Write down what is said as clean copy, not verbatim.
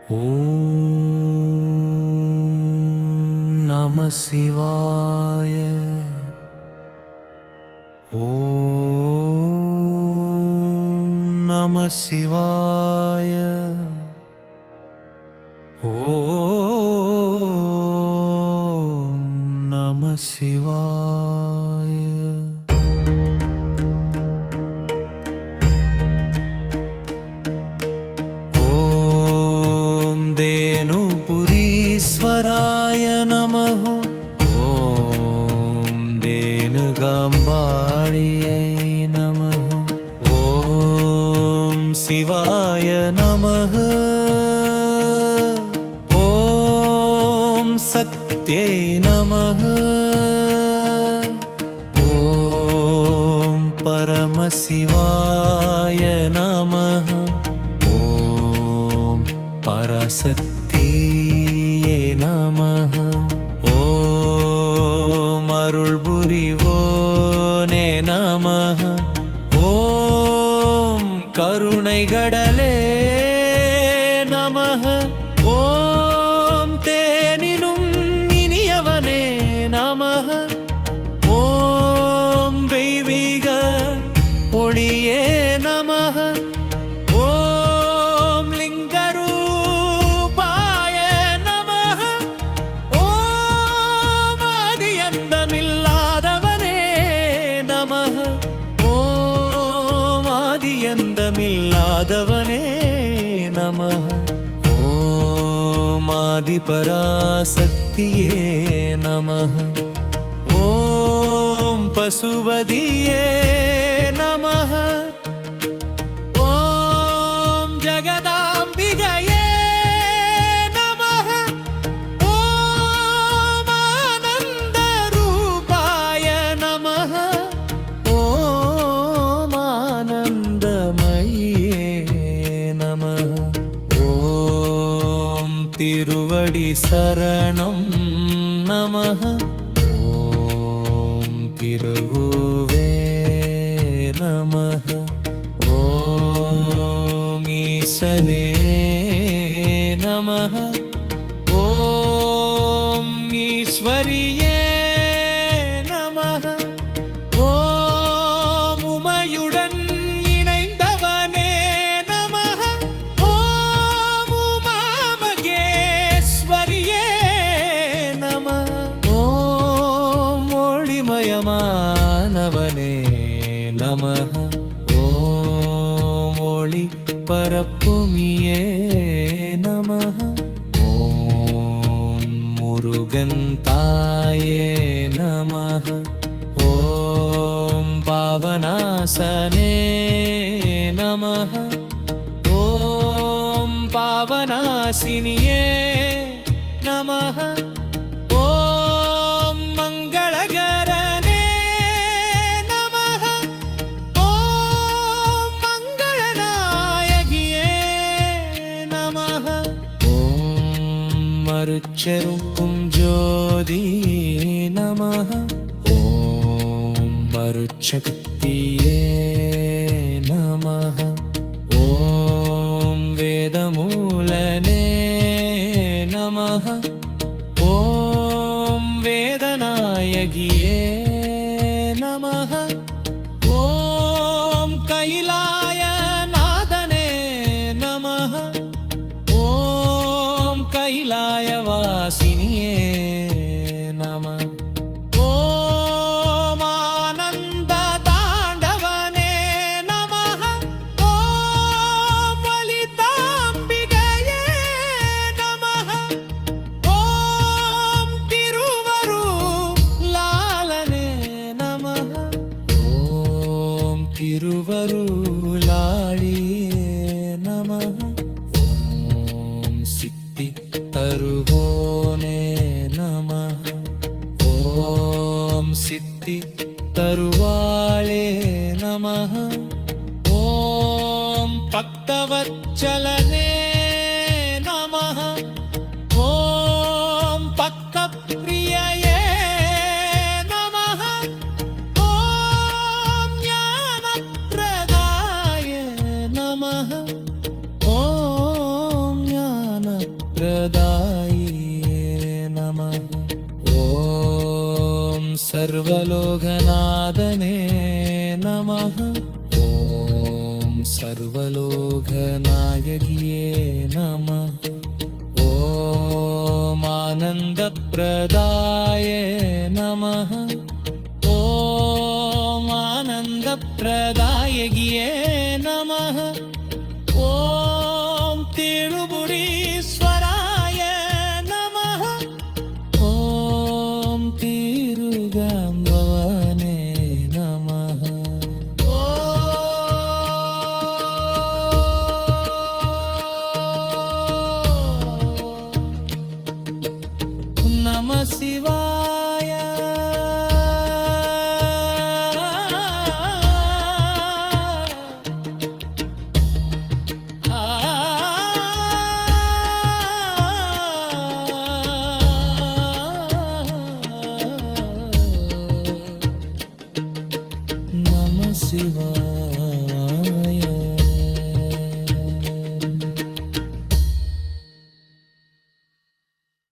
ஓம் நம சிவாய. ஓம் நம சிவாய. ஓம் நம சிவாய. धेनुपुरीश्वराय नमः. ॐ धेनुगाम्बाळ्यै नमः. ॐ शिवाय नमः. ॐ सत्यै नमः. ॐ परमशिवाय नमः. ॐ பரசக்தியே நமः. ஓம் அருள் புரிவோனே நமः. ஓம் கருணைகடலே நமः. ஓம் தேனினும் இனியவனே நமः. ஓம் தெய்வீக ஒளியே நமः. மில்லாதவனே நமः. ஓம் ஆதிபராசக்தியே நமः. ஓம் பசுபதியே நமः. ஓம் ஜகதாம்பிகையே நமः. ஓம் ஆனந்த ரூபாய நமः. ஓம் ஆனந்தமயே நமः. ஓம் திருவடி சரணம் நமः. ஓம் திருகுவே நமः. ஓம் ஈசனே நமः. ஓம் ஈஸ்வரியே நமः. ஓம் உமையுடன் இணைந்தவனே நமः. ஓம் உமாமகேஸ்வரியே நமः. ஓம் ஒளிமயமானவனே நமः. ஓம் ஒளி பரப்புமியே நமः. ஓம் முருகன் தாயே நமः. ஓம் பாவனாசனே நமः. ஓம் பாவனாசினியே நமः. ஓம் மங்களகரனே நமः. ஓம் மங்களநாயகியே நமः. ஓம் மருட்செருக்கும் ஜோதி நமः. ஓம் மருட்சக்தியே நமः. ஓம் வேதமூலனே நமः. ஓம் வேதநாயகியே நமः. ஓம் கைலாயநாதனே நமः. ஓம் கைலாயவாசினியே நமः. ஓம் ஆனந்த தாண்டவனே நமः. ஓம் லலிதாம்பிகையே நமः. ஓம் திருவருளாளனே நமः. ஓம் திருவருளாளியே நமः. ஓம் சித்தி தருவோனே நமः. ஓம் சித்தி தருவாளே நமः. ஓம் பக்தவத்சலனே நமः. ஓம் பக்தப்ரியயே நமः. ஓம் ஞானப்ரதாய நமः. ஓம் ஞான नमः ॐ सर्वलोकनाथने नमः ॐ सर्वलोकनायकिये नमः ॐ आनन्दप्रदाय नमः ॐ आनन्दप्रदायकिये नमः ॐ तिरुपुरीश्वराय नमः ॐ तिरुगाम्भवने नमः नमः शिवाय नमः शिवाय